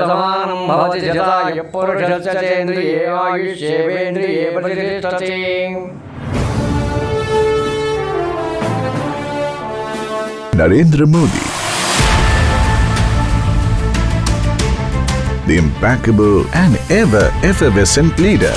शतमानं भवति शताय पुरुषस्य चेन्द्रिये आयुष्येवेन्द्रिये प्रतिष्ठति। Narendra Modi, the impeccable and ever effervescent leader.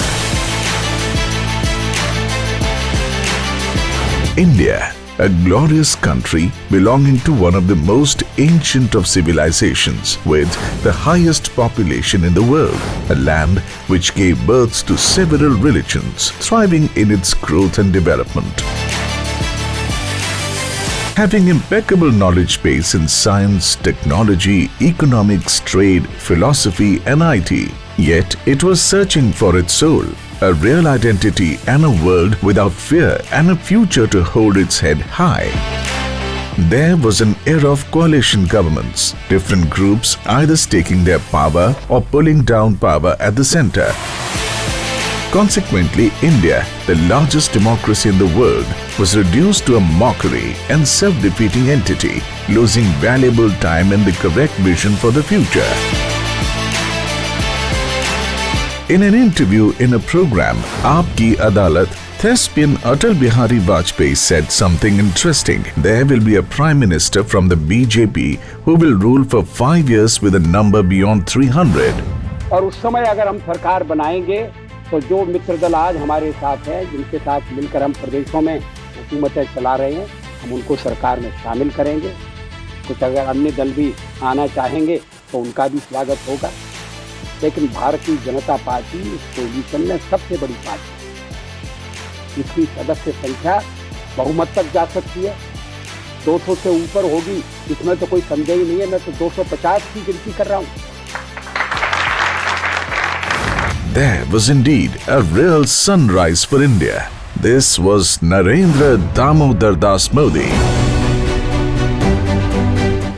India, a glorious country belonging to one of the most ancient of civilizations with the highest population in the world, a land which gave birth to several religions, thriving in its growth and development. Having impeccable knowledge base in science, technology, economics, trade, philosophy and IT, yet it was searching for its soul, a real identity and a world without fear and a future to hold its head high. There was an era of coalition governments, different groups either staking their power or pulling down power at the center. Consequently, India, the largest democracy in the world, was reduced to a mockery and self-defeating entity, losing valuable time and the correct vision for the future. In an interview in a program, Aapki Adalat, thespian Atal Bihari Vajpayee said something interesting. There will be a Prime Minister from the BJP who will rule for 5 years with a number beyond 300. और उस समय अगर हम सरकार बनाएंगे तो जो मित्र दल आज हमारे साथ हैं, जिनके साथ मिलकर हम प्रदेशों में हुकूमतें चला रहे हैं, हम उनको सरकार में शामिल करेंगे। कुछ अगर अन्य दल भी आना चाहेंगे तो उनका भी स्वागत होगा। लेकिन भारतीय जनता पार्टी इस कोalition में सबसे बड़ी पार्टी, इसकी सदस्य संख्या बहुमत तक जा सकती है, 200 से ऊपर होगी, इसमें तो कोई संदेह ही नहीं है। मैं तो 250 की गिनती कर रहा हूँ। There was indeed a real sunrise for India. This was Narendra Damodar Das Modi,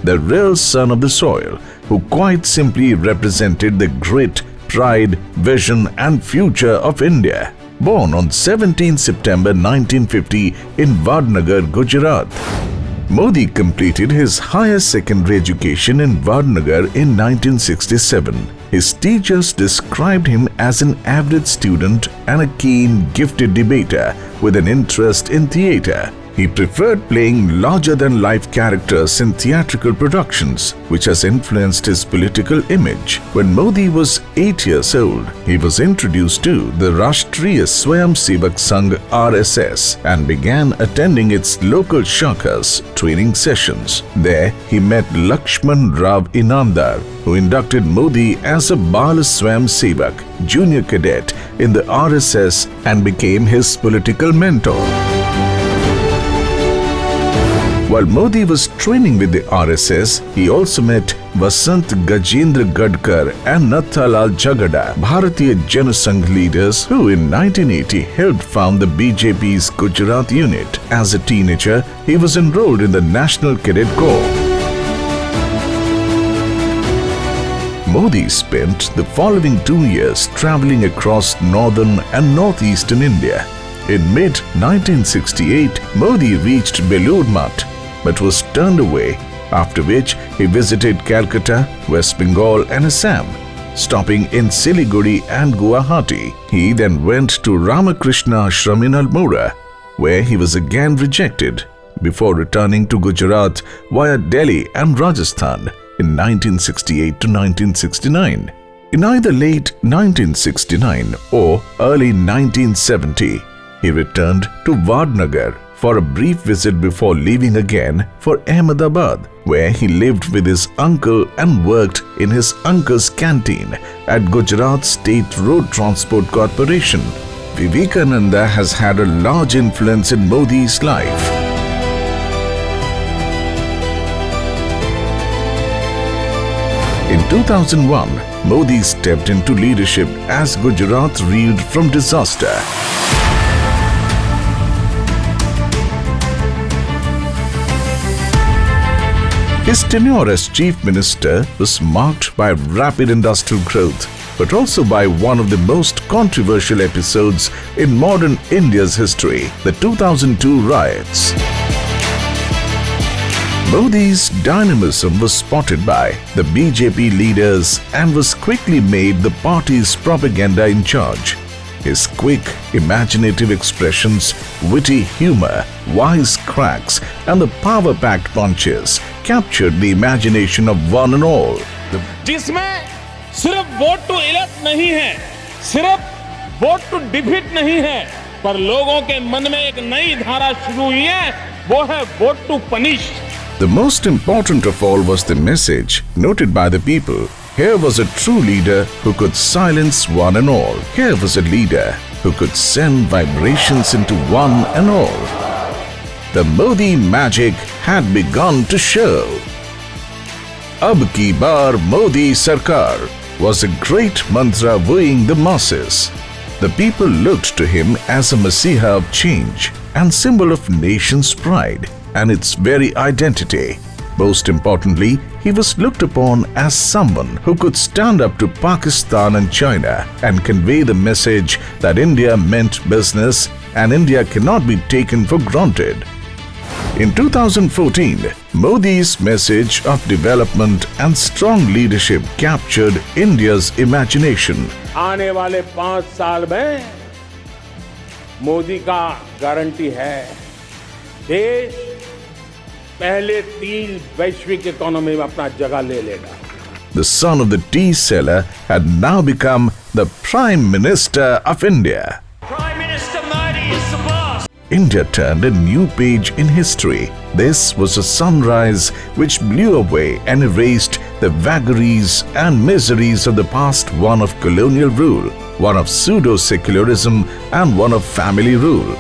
the real son of the soil, who quite simply represented the grit, pride, vision and future of India. Born on 17 September 1950 in Vadnagar, Gujarat, Modi completed his higher secondary education in Vadnagar in 1967. His teachers described him as an average student and a keen, gifted debater with an interest in theatre. He preferred playing larger-than-life characters in theatrical productions, which has influenced his political image. When Modi was 8 years old, he was introduced to the Rashtriya Swayamsevak Sangh (RSS) and began attending its local shakas training sessions. There, he met Lakshman Rao Inamdar, who inducted Modi as a Bal Swayamsevak junior cadet in the RSS and became his political mentor. While Modi was training with the RSS, he also met Vasant Gajendra Gadkar and Nathalal Jagada, Bharatiya Janasangh leaders who in 1980 helped found the BJP's Gujarat unit. As a teenager, he was enrolled in the National Cadet Corps. Modi spent the following 2 years traveling across northern and northeastern India. In mid-1968, Modi reached Belur Math, but was turned away, after which he visited Calcutta, West Bengal and Assam, stopping in Siliguri and Guwahati. He then went to Ramakrishna Ashram in Almora, where he was again rejected, before returning to Gujarat via Delhi and Rajasthan in 1968 to 1969. In either late 1969 or early 1970, he returned to Vadnagar for a brief visit before leaving again for Ahmedabad, where he lived with his uncle and worked in his uncle's canteen at Gujarat State Road Transport Corporation. Vivekananda has had a large influence in Modi's life. In 2001, Modi stepped into leadership as Gujarat reeled from disaster. His tenure as Chief Minister was marked by rapid industrial growth, but also by one of the most controversial episodes in modern India's history, the 2002 riots. Modi's dynamism was spotted by the BJP leaders and was quickly made the party's propaganda in charge. His quick, imaginative expressions, witty humor, wise cracks, and the power-packed punches captured the imagination of one and all. जिसमें सिर्फ vote to elect नहीं है, सिर्फ vote to defeat नहीं है, पर लोगों के मन में एक नई धारा शुरू हुई है, वो है vote to punish. The most important of all was the message noted by the people. Here was a true leader who could silence one and all. Here was a leader who could send vibrations into one and all. The Modi magic had begun to show. Ab ki baar Modi Sarkar was a great mantra wooing the masses. The people looked to him as a messiah of change and symbol of nation's pride and its very identity. Most importantly, he was looked upon as someone who could stand up to Pakistan and China and convey the message that India meant business and India cannot be taken for granted. In 2014, Modi's message of development and strong leadership captured India's imagination. आने वाले 5 साल में मोदी का guarantee है, देश पहले 3 वैश्विक economy में अपना जगह ले लेगा. The son of the tea seller had now become the Prime Minister of India. Prime Minister Modi is the boss. India turned a new page in history. This was a sunrise which blew away and erased the vagaries and miseries of the past, one of colonial rule, one of pseudo-secularism and one of family rule.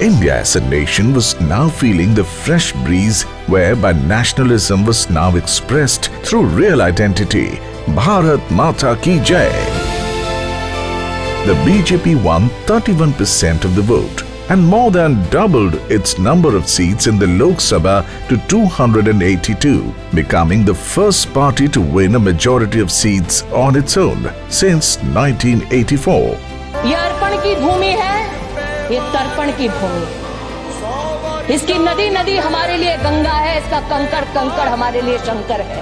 India as a nation was now feeling the fresh breeze whereby nationalism was now expressed through real identity. Bharat Mata Ki Jai. The BJP won 31% of the vote and more than doubled its number of seats in the Lok Sabha to 282, becoming the first party to win a majority of seats on its own since 1984. ये अर्पण की भूमि है, ये तर्पण की भूमि. इसकी नदी नदी हमारे लिए गंगा है, इसका कंकड़ कंकड़ हमारे लिए शंकर है.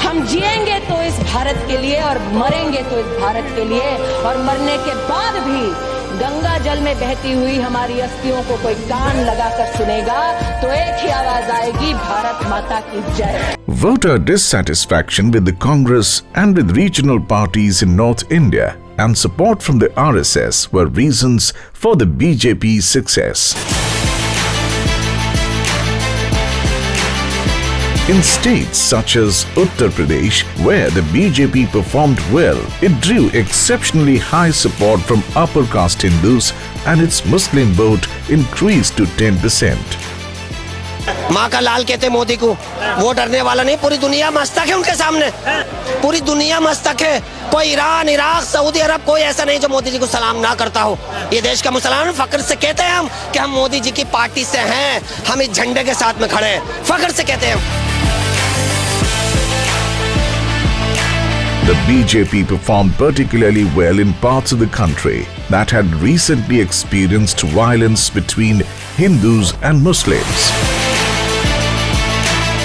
हम जिएंगे तो इस भारत के लिए और मरेंगे तो इस भारत के लिए, और मरने के बाद भी गंगा जल में बहती हुई हमारी अस्थियों को कोई कान लगाकर सुनेगा तो एक ही आवाज आएगी, भारत माता की जय. Voter dissatisfaction with the Congress and with regional parties in North India and support from the RSS were reasons for the BJP's success. In states such as Uttar Pradesh, where the BJP performed well, it drew exceptionally high support from upper caste Hindus and its Muslim vote increased to 10%. माँ का लाल कहते मोदी को, वो डरने वाला नहीं, पूरी दुनिया मस्तक है उनके सामने, पूरी दुनिया मस्तक है. कोई ईरान, इराक, सऊदी अरब, कोई ऐसा नहीं जो मोदी जी को सलाम ना करता हो. ये देश का मुसलमान फख्र से कहते हैं हम कि हम मोदी जी की पार्टी से हैं, हम इस झंडे के साथ में खड़े हैं, फख्र से कहते हैं. The BJP performed particularly well in parts of the country that had recently experienced violence between Hindus and Muslims.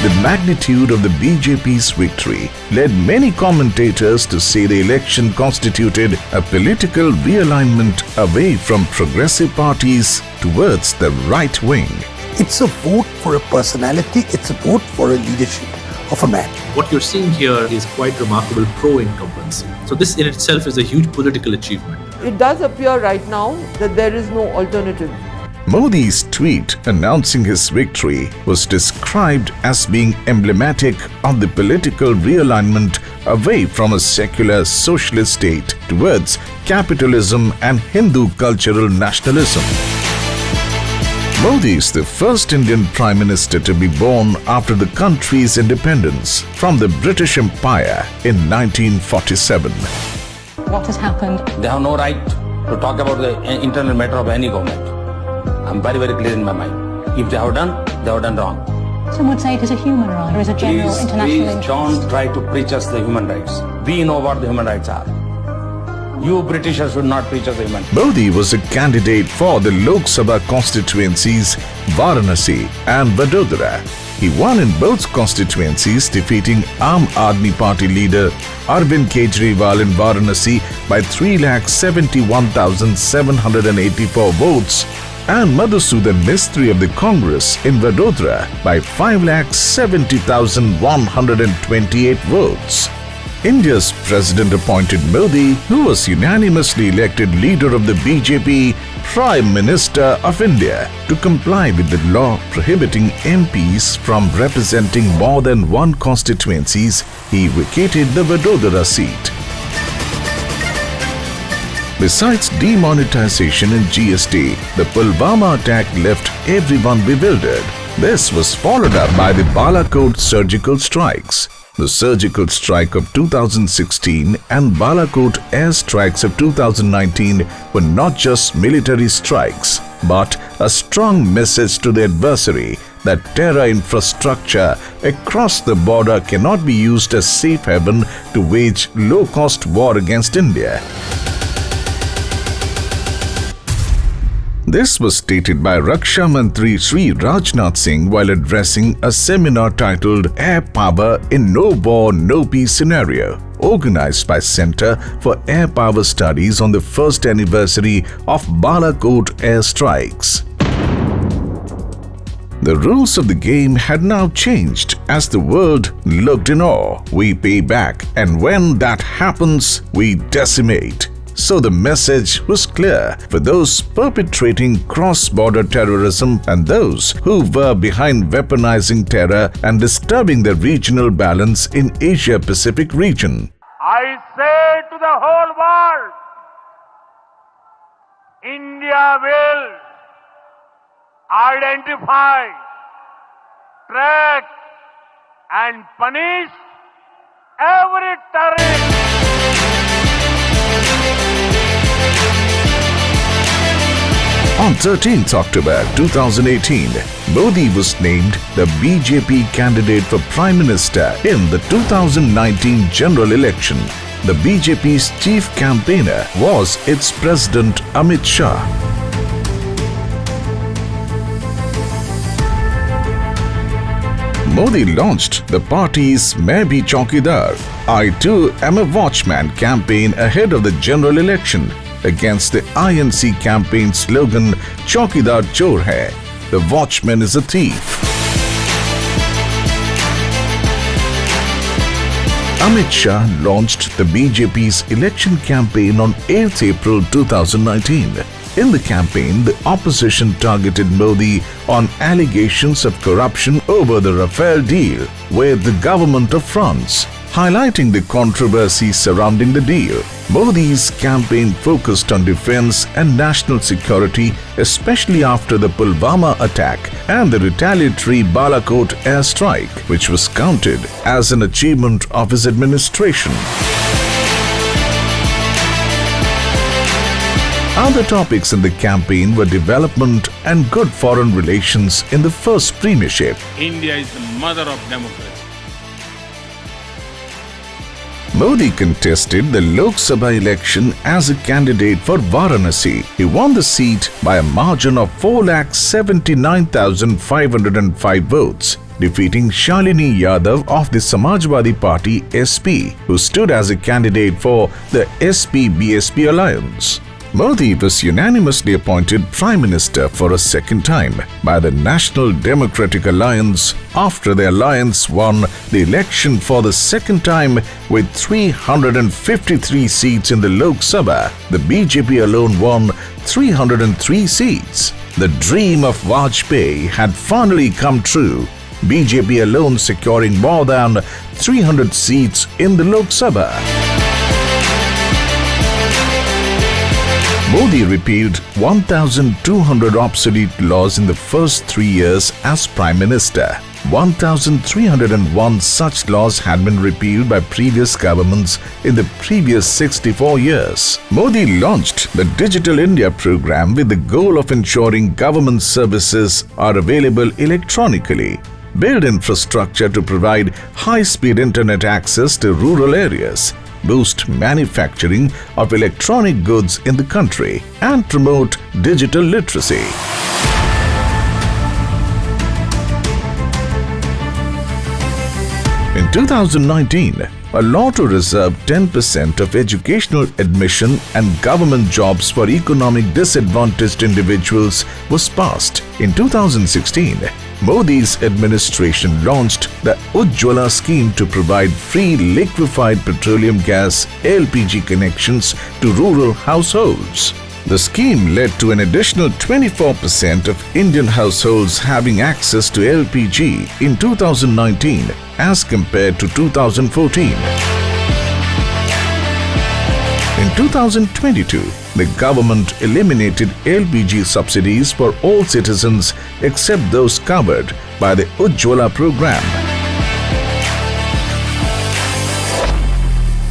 The magnitude of the BJP's victory led many commentators to say the election constituted a political realignment away from progressive parties towards the right wing. It's a vote for a personality, it's a vote for a leadership of a man. What you're seeing here is quite remarkable pro-incumbency. So this in itself is a huge political achievement. It does appear right now that there is no alternative. Modi's tweet announcing his victory was described as being emblematic of the political realignment away from a secular socialist state towards capitalism and Hindu cultural nationalism. Modi is the first Indian Prime Minister to be born after the country's independence from the British Empire in 1947. What has happened? They have no right to talk about the internal matter of any government. I'm very, very clear in my mind. If they have done wrong. Some would say it is a human right, or is a general international Please interest. don't try to preach us the human rights. We know what the human rights are. You Britishers should not preach us human. Modi was a candidate for the Lok Sabha constituencies Varanasi and Vadodara. He won in both constituencies, defeating Aam Aadmi Party leader Arvind Kejriwal in Varanasi by 3,71,784 votes and Madhusudan Mistry of the Congress in Vadodara by 5,70,128 votes. India's president appointed Modi, who was unanimously elected leader of the BJP, Prime Minister of India, to comply with the law prohibiting MPs from representing more than one constituencies. He vacated the Vadodara seat. Besides demonetization and GST, the Pulwama attack left everyone bewildered. This was followed up by the Balakot surgical strikes. The surgical strike of 2016 and Balakot air strikes of 2019 were not just military strikes, but a strong message to the adversary that terror infrastructure across the border cannot be used as safe haven to wage low-cost war against India. This was stated by Raksha Mantri Sri Rajnath Singh while addressing a seminar titled Air Power in No War, No Peace Scenario, organized by Center for Air Power Studies on the first anniversary of Balakot air strikes. The rules of the game had now changed as the world looked in awe. We pay back, and when that happens, we decimate. So the message was clear for those perpetrating cross-border terrorism and those who were behind weaponizing terror and disturbing the regional balance in Asia-Pacific region. I say to the whole world, India will identify, track and punish every terrorist. On 13th October 2018, Modi was named the BJP candidate for Prime Minister in the 2019 general election. The BJP's chief campaigner was its President Amit Shah. Modi launched the party's Main Bhi Chaukidar, I Too Am a Watchman campaign ahead of the general election against the INC campaign slogan Chaukidar Chor Hai, the watchman is a thief. Amit Shah launched the BJP's election campaign on 8th April 2019. In the campaign, the opposition targeted Modi on allegations of corruption over the Rafale deal with the government of France. Highlighting the controversy surrounding the deal, Modi's campaign focused on defense and national security, especially after the Pulwama attack and the retaliatory Balakot airstrike, which was counted as an achievement of his administration. Other topics in the campaign were development and good foreign relations in the first premiership. India is the mother of democracy. Modi contested the Lok Sabha election as a candidate for Varanasi. He won the seat by a margin of 4,79,505 votes, defeating Shalini Yadav of the Samajwadi Party SP, who stood as a candidate for the SP-BSP alliance. Modi was unanimously appointed Prime Minister for a second time by the National Democratic Alliance after the alliance won the election for the second time with 353 seats in the Lok Sabha. The BJP alone won 303 seats. The dream of Vajpayee had finally come true, BJP alone securing more than 300 seats in the Lok Sabha. Modi repealed 1,200 obsolete laws in the first 3 years as Prime Minister. 1,301 such laws had been repealed by previous governments in the previous 64 years. Modi launched the Digital India program with the goal of ensuring government services are available electronically, build infrastructure to provide high-speed internet access to rural areas, boost manufacturing of electronic goods in the country, and promote digital literacy. In 2019, a law to reserve 10% of educational admission and government jobs for economic disadvantaged individuals was passed. In 2016, Modi's administration launched the Ujjwala scheme to provide free liquefied petroleum gas (LPG) connections to rural households. The scheme led to an additional 24% of Indian households having access to LPG in 2019 as compared to 2014. In 2022, the government eliminated LPG subsidies for all citizens except those covered by the Ujjwala program.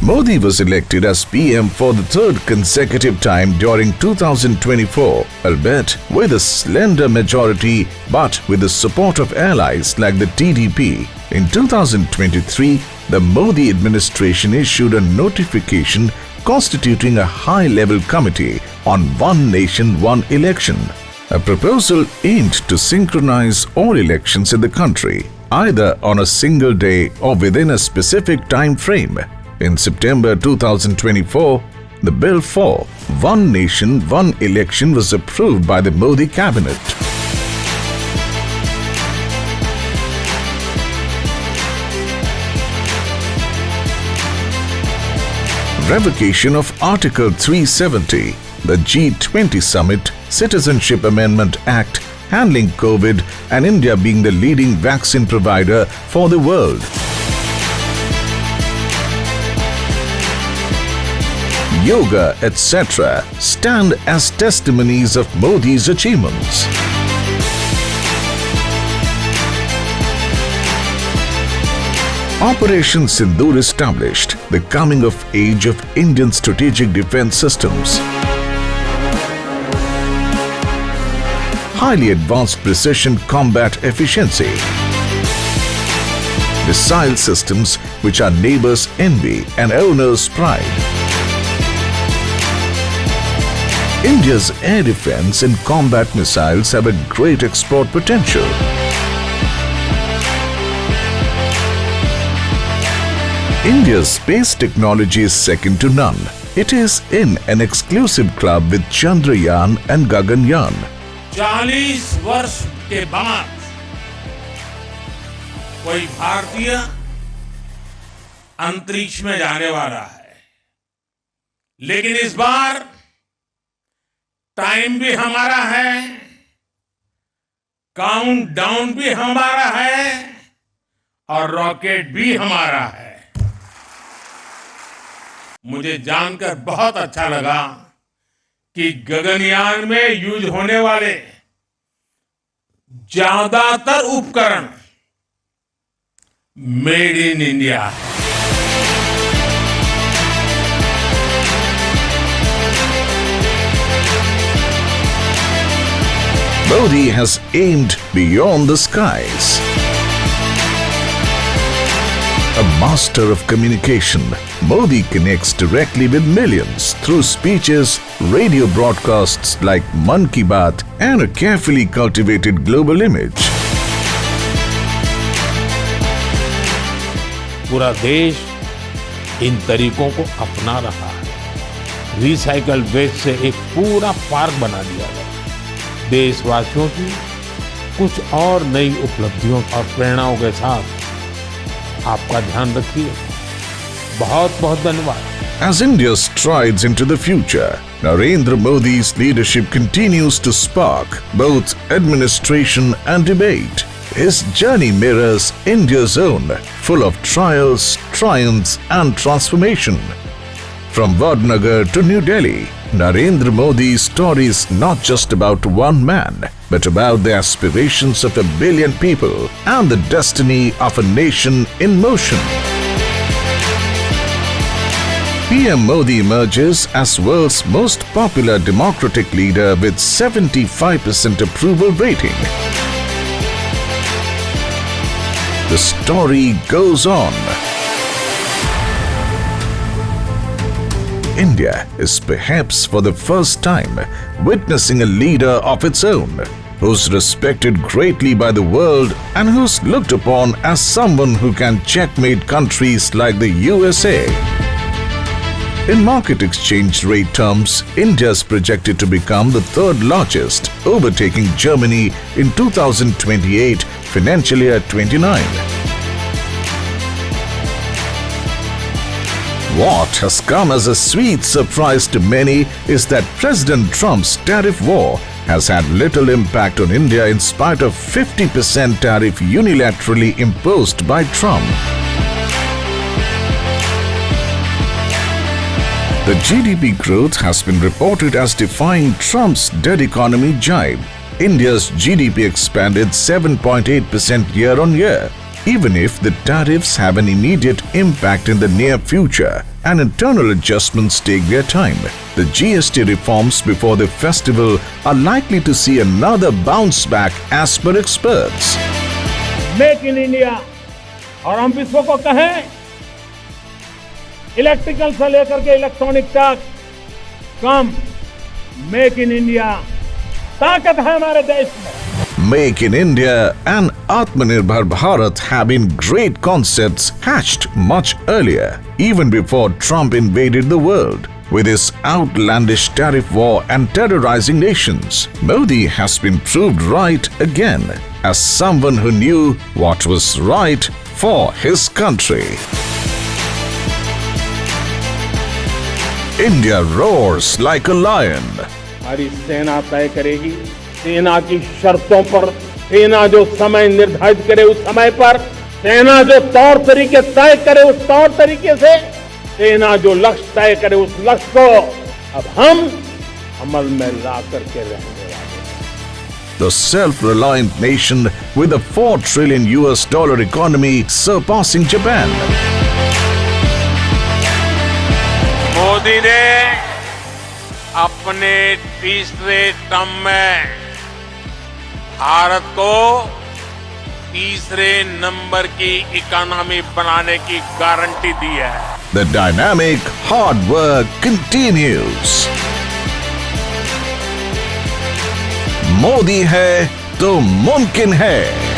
Modi was elected as PM for the third consecutive time during 2024, albeit with a slender majority but with the support of allies like the TDP. In 2023, the Modi administration issued a notification constituting a high-level committee on One Nation, One Election, a proposal aimed to synchronize all elections in the country, either on a single day or within a specific time frame. In September 2024, the bill for One Nation, One Election was approved by the Modi cabinet. Revocation of Article 370, the G20 Summit, Citizenship Amendment Act, handling COVID, and India being the leading vaccine provider for the world. Yoga, etc. stand as testimonies of Modi's achievements. Operation Sindoor established the coming of age of Indian strategic defense systems. Highly advanced precision combat efficiency. Missile systems which are neighbors' envy and owners' pride. India's air defense and combat missiles have a great export potential. India's space technology is second to none. It is in an exclusive club with Chandrayaan and Gaganyaan. 40 वर्ष के बाद कोई भारतीय अंतरिक्ष में जाने वाला है, लेकिन इस बार टाइम भी हमारा है, काउंटडाउन भी हमारा है और रॉकेट भी हमारा है। मुझे जानकर बहुत अच्छा लगा कि गगनयान में यूज होने वाले ज्यादातर उपकरण मेड इन इंडिया है। Modi has aimed beyond the skies. A master of communication, Modi connects directly with millions through speeches, radio broadcasts like Mann Ki Baat, and a carefully cultivated global image. पूरा देश इन तरीकों को अपना रहा है। Recycle waste से एक पूरा पार्क बना दिया गया। देशवासियों की कुछ और नई उपलब्धियों और प्रेरणाओं के साथ आपका ध्यान रखिए। बहुत बहुत धन्यवाद। As India strides into the future, Narendra Modi's leadership continues to spark both administration and debate. His journey mirrors India's own, full of trials, triumphs and transformation. From Vadnagar to New Delhi, Narendra Modi's story is not just about one man, but about the aspirations of 1 billion people and the destiny of a nation in motion. PM Modi emerges as world's most popular democratic leader with 75% approval rating. The story goes on. India is perhaps for the first time witnessing a leader of its own, who's respected greatly by the world and who's looked upon as someone who can checkmate countries like the USA. In market exchange rate terms, India is projected to become the third largest, overtaking Germany in 2028 financial year 29. What has come as a sweet surprise to many is that President Trump's tariff war has had little impact on India in spite of 50% tariff unilaterally imposed by Trump. The GDP growth has been reported as defying Trump's dead economy jibe. India's GDP expanded 7.8% year-on-year. Even if the tariffs have an immediate impact in the near future and internal adjustments take their time, the GST reforms before the festival are likely to see another bounce back as per experts. Make in India, और हम विश्व को कहें electrical से लेकर के electronic तक कम, make in India ताकत है हमारे देश में. Make in India and Atmanirbhar Bharat have been great concepts hatched much earlier, even before Trump invaded the world. With his outlandish tariff war and terrorizing nations, Modi has been proved right again as someone who knew what was right for his country. India roars like a lion. हमारी सेना तय करेगी, सेना की शर्तों पर, सेना जो समय निर्धारित करे उस समय पर, सेना जो तौर तरीके तय करे उस तौर तरीके से, सेना जो लक्ष्य तय करे उस लक्ष्य को अब हम अमल में ला करके रहेंगे. The self-reliant nation with a $4 trillion US economy surpassing Japan. Modi ने अपने तीसरे टर्म में भारत को तीसरे नंबर की इकोनॉमी बनाने की गारंटी दी है. The dynamic hard work continues. Modi है तो मुमकिन है.